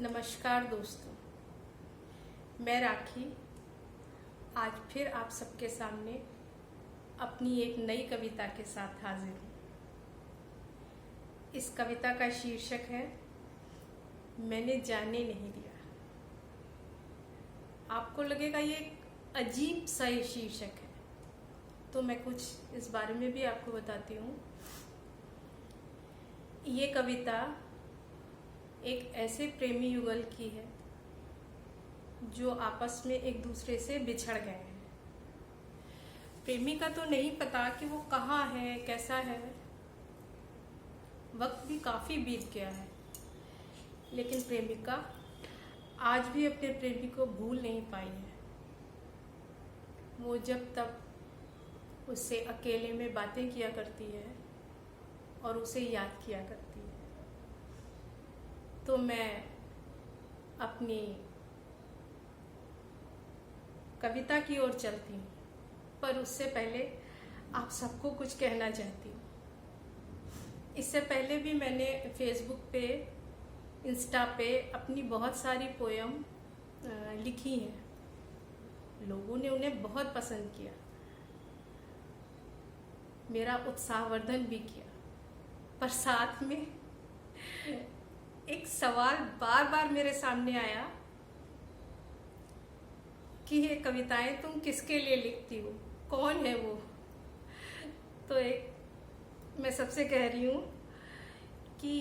नमस्कार दोस्तों, मैं राखी आज फिर आप सबके सामने अपनी एक नई कविता के साथ हाजिर हूँ। इस कविता का शीर्षक है मैंने जाने नहीं दिया। आपको लगेगा ये एक अजीब सा ये शीर्षक है, तो मैं कुछ इस बारे में भी आपको बताती हूँ। ये कविता एक ऐसे प्रेमी युगल की है जो आपस में एक दूसरे से बिछड़ गए हैं। प्रेमी का तो नहीं पता कि वो कहाँ है, कैसा है। वक्त भी काफ़ी बीत गया है, लेकिन प्रेमिका आज भी अपने प्रेमी को भूल नहीं पाई है। वो जब तक उससे अकेले में बातें किया करती है और उसे याद किया करती है। तो मैं अपनी कविता की ओर चलती हूँ, पर उससे पहले आप सबको कुछ कहना चाहती हूँ। इससे पहले भी मैंने फेसबुक पे, इंस्टा पे अपनी बहुत सारी पोयम लिखी हैं। लोगों ने उन्हें बहुत पसंद किया, मेरा उत्साहवर्धन भी किया, पर साथ में एक सवाल बार बार मेरे सामने आया कि ये कविताएं तुम किसके लिए लिखती हो, कौन है वो। तो मैं सबसे कह रही हूँ कि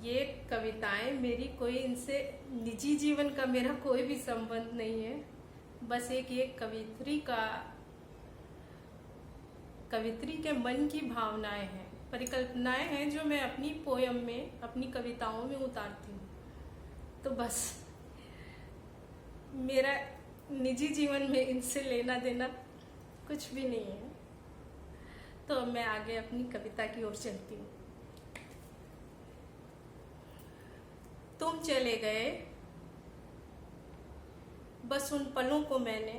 ये कविताएं मेरी कोई, इनसे निजी जीवन का मेरा कोई भी संबंध नहीं है। बस एक कवित्री के मन की भावनाएं हैं, परिकल्पनाएं हैं जो मैं अपनी पोयम में, अपनी कविताओं में उतारती हूँ। तो बस मेरा निजी जीवन में इनसे लेना देना कुछ भी नहीं है। तो मैं आगे अपनी कविता की ओर चलती हूँ। तुम चले गए, बस उन पलों को मैंने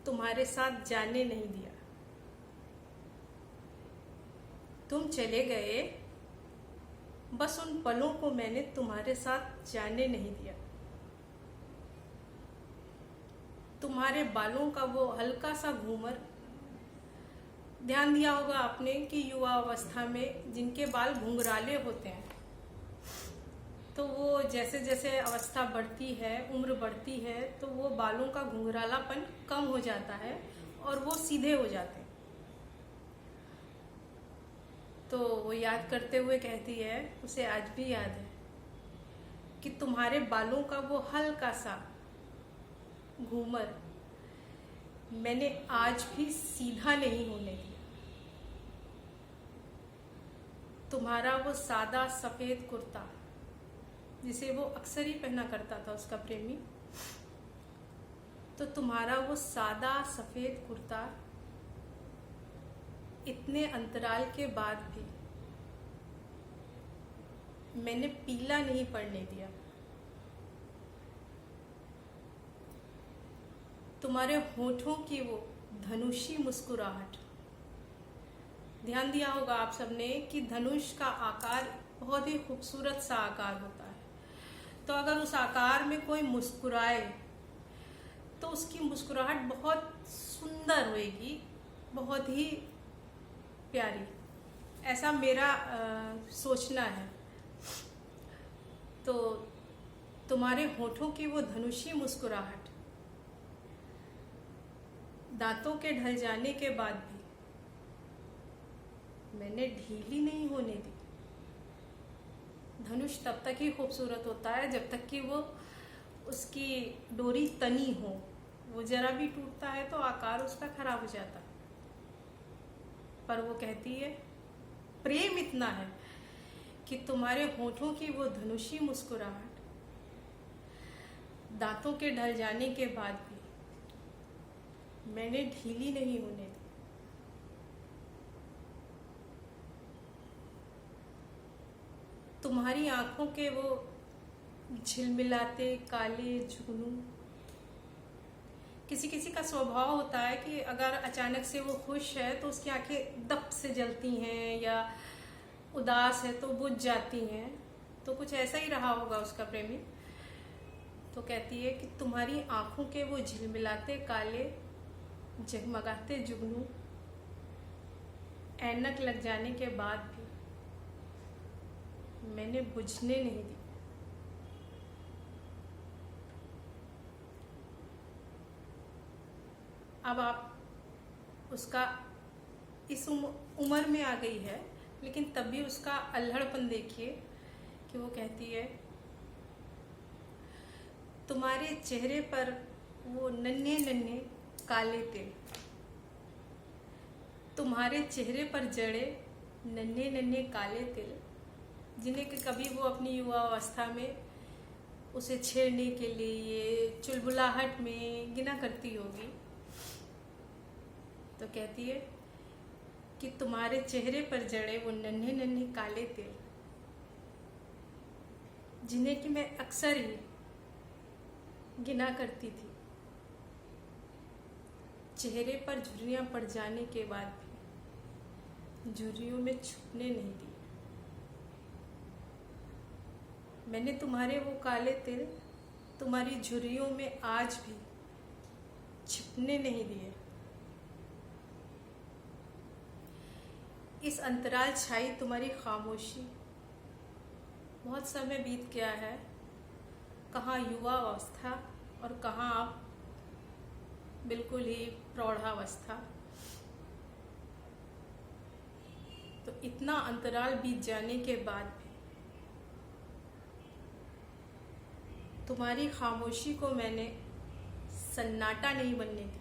तुम्हारे साथ जाने नहीं दिया। तुम चले गए, बस उन पलों को मैंने तुम्हारे साथ जाने नहीं दिया। तुम्हारे बालों का वो हल्का सा घूमर, ध्यान दिया होगा आपने कि युवा अवस्था में जिनके बाल घुंघराले होते हैं, तो वो जैसे जैसे अवस्था बढ़ती है, उम्र बढ़ती है, तो वो बालों का घुंघरालापन कम हो जाता है और वो सीधे हो जाते हैं। तो वो याद करते हुए कहती है, उसे आज भी याद है कि तुम्हारे बालों का वो हल्का सा घूमर मैंने आज भी सीधा नहीं होने दिया। तुम्हारा वो सादा सफेद कुर्ता, जिसे वो अक्सर ही पहना करता था उसका प्रेमी, तो तुम्हारा वो सादा सफेद कुर्ता इतने अंतराल के बाद भी मैंने पीला नहीं पड़ने दिया। तुम्हारे होठों की वो धनुषी मुस्कुराहट, ध्यान दिया होगा आप सबने कि धनुष का आकार बहुत ही खूबसूरत सा आकार होता है। तो अगर उस आकार में कोई मुस्कुराए तो उसकी मुस्कुराहट बहुत सुंदर होएगी, बहुत ही प्यारी, ऐसा मेरा सोचना है। तो तुम्हारे होठों की वो धनुषी मुस्कुराहट दांतों के ढल जाने के बाद भी मैंने ढीली नहीं होने दी। धनुष तब तक ही खूबसूरत होता है जब तक कि वो, उसकी डोरी तनी हो। वो जरा भी टूटता है तो आकार उसका खराब हो जाता है। पर वो कहती है, प्रेम इतना है कि तुम्हारे होठों की वो धनुषी मुस्कुराहट दांतों के ढल जाने के बाद भी मैंने ढीली नहीं होने दी। तुम्हारी आंखों के वो झिलमिलाते काले जुगनू, किसी किसी का स्वभाव होता है कि अगर अचानक से वो खुश है तो उसकी आंखें दप से जलती हैं, या उदास है तो बुझ जाती हैं। तो कुछ ऐसा ही रहा होगा उसका प्रेमी। तो कहती है कि तुम्हारी आंखों के वो झिलमिलाते काले जगमगाते जुगनू ऐनक लग जाने के बाद भी मैंने बुझने नहीं दी। अब आप उसका इस उम्र में आ गई है, लेकिन तब भी उसका अल्हड़पन देखिए कि वो कहती है तुम्हारे चेहरे पर वो नन्हे नन्हे काले तिल, तुम्हारे चेहरे पर जड़े नन्हे नन्हे काले तिल, जिन्हें कि कभी वो अपनी युवा अवस्था में उसे छेड़ने के लिए चुलबुलाहट में गिना करती होगी। तो कहती है कि तुम्हारे चेहरे पर जड़े वो नन्हे नन्हे काले तिल, जिन्हें कि मैं अक्सर ही गिना करती थी, चेहरे पर झुर्रियां पड़ जाने के बाद भी झुर्रियों में छुपने नहीं दी। मैंने तुम्हारे वो काले तिल तुम्हारी झुर्रियों में आज भी छिपने नहीं दिए। इस अंतराल छाई तुम्हारी खामोशी, बहुत समय बीत गया है, कहाँ युवा अवस्था और कहाँ आप बिल्कुल ही प्रौढ़ावस्था। तो इतना अंतराल बीत जाने के बाद भी तुम्हारी खामोशी को मैंने सन्नाटा नहीं बनने दिया।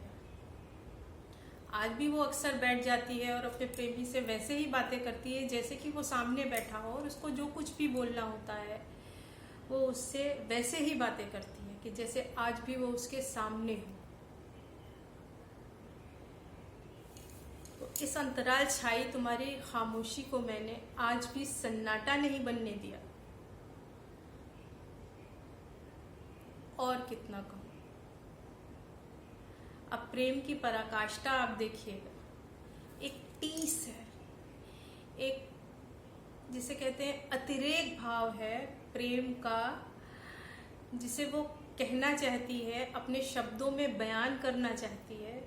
आज भी वो अक्सर बैठ जाती है और अपने प्रेमी से वैसे ही बातें करती है जैसे कि वो सामने बैठा हो, और उसको जो कुछ भी बोलना होता है वो उससे वैसे ही बातें करती है कि जैसे आज भी वो उसके सामने हो। तो इस अंतराल छाई तुम्हारी खामोशी को मैंने आज भी सन्नाटा नहीं बनने दिया। और कितना कहूँ। अब प्रेम की पराकाष्ठा आप देखिएगा, एक टीस है, एक जिसे कहते हैं अतिरेक भाव है प्रेम का, जिसे वो कहना चाहती है, अपने शब्दों में बयान करना चाहती है।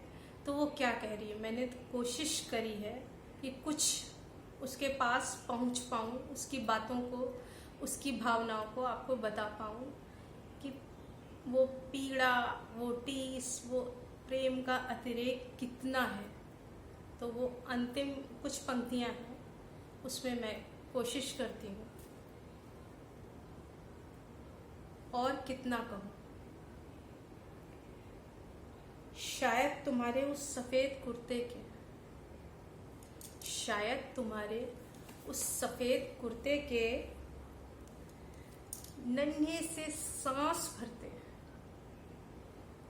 तो वो क्या कह रही है, मैंने तो कोशिश करी है कि कुछ उसके पास पहुंच पाऊं, उसकी बातों को, उसकी भावनाओं को आपको बता पाऊं कि वो पीड़ा, वो टीस, वो प्रेम का अतिरेक कितना है। तो वो अंतिम कुछ पंक्तियां हैं, उसमें मैं कोशिश करती हूँ। और कितना कहूँ। शायद तुम्हारे उस सफेद कुर्ते के, शायद तुम्हारे उस सफेद कुर्ते के नन्हे से सांस भरते,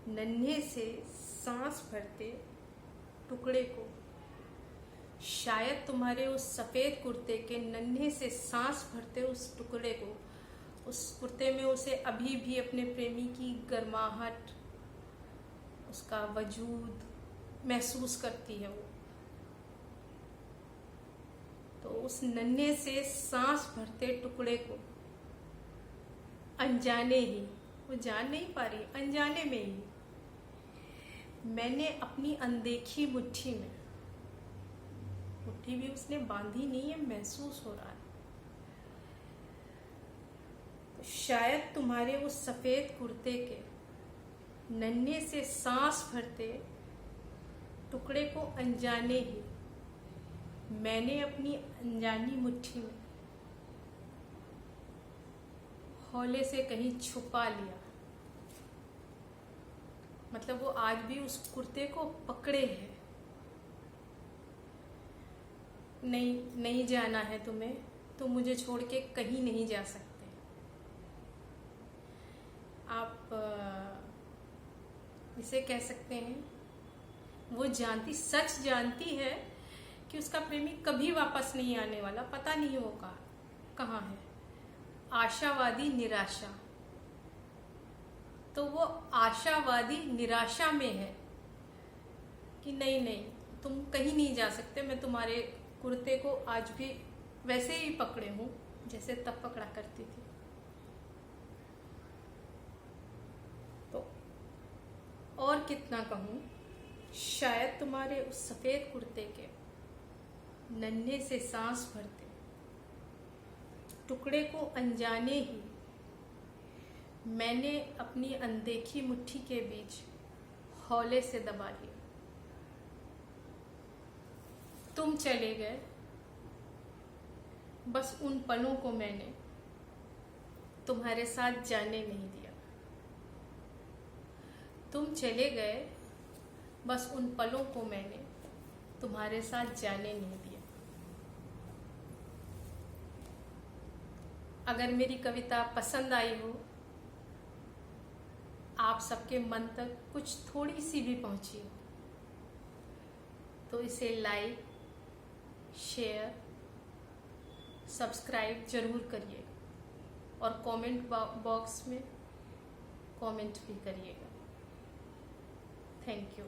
नन्हे से सांस भरते टुकड़े को, शायद तुम्हारे उस सफेद कुर्ते के नन्हे से सांस भरते उस टुकड़े को, उस कुर्ते में उसे अभी भी अपने प्रेमी की गर्माहट, उसका वजूद महसूस करती है वो। तो उस नन्हे से सांस भरते टुकड़े को अनजाने ही, वो जान नहीं पा रही, अनजाने में ही मैंने अपनी अनदेखी मुट्ठी में, मुट्ठी भी उसने बांधी नहीं है, महसूस हो रहा है। तो शायद तुम्हारे उस सफेद कुर्ते के नन्हे से सांस भरते टुकड़े को अनजाने ही मैंने अपनी अनजानी मुट्ठी में हौले से कहीं छुपा लिया। मतलब वो आज भी उस कुर्ते को पकड़े है। नहीं जाना है तुम्हें तो मुझे छोड़ के कहीं नहीं जा सकते। आप इसे कह सकते हैं, वो जानती, सच जानती है कि उसका प्रेमी कभी वापस नहीं आने वाला, पता नहीं वो कहाँ है। आशावादी निराशा, तो वो आशावादी निराशा में है कि नहीं तुम कहीं नहीं जा सकते, मैं तुम्हारे कुर्ते को आज भी वैसे ही पकड़े हूँ, जैसे तब पकड़ा करती थी। तो और कितना कहूँ, शायद तुम्हारे उस सफेद कुर्ते के नन्हे से सांस भरते टुकड़े को अनजाने ही मैंने अपनी अनदेखी मुट्ठी के बीच हौले से दबा लिया। तुम चले गए, बस उन पलों को मैंने तुम्हारे साथ जाने नहीं दिया। तुम चले गए, बस उन पलों को मैंने तुम्हारे साथ जाने नहीं दिया। अगर मेरी कविता पसंद आई हो, आप सबके मन तक कुछ थोड़ी सी भी पहुंची हो, तो इसे लाइक, शेयर, सब्सक्राइब जरूर करिएगा और कमेंट बॉक्स में कमेंट भी करिएगा। Thank you.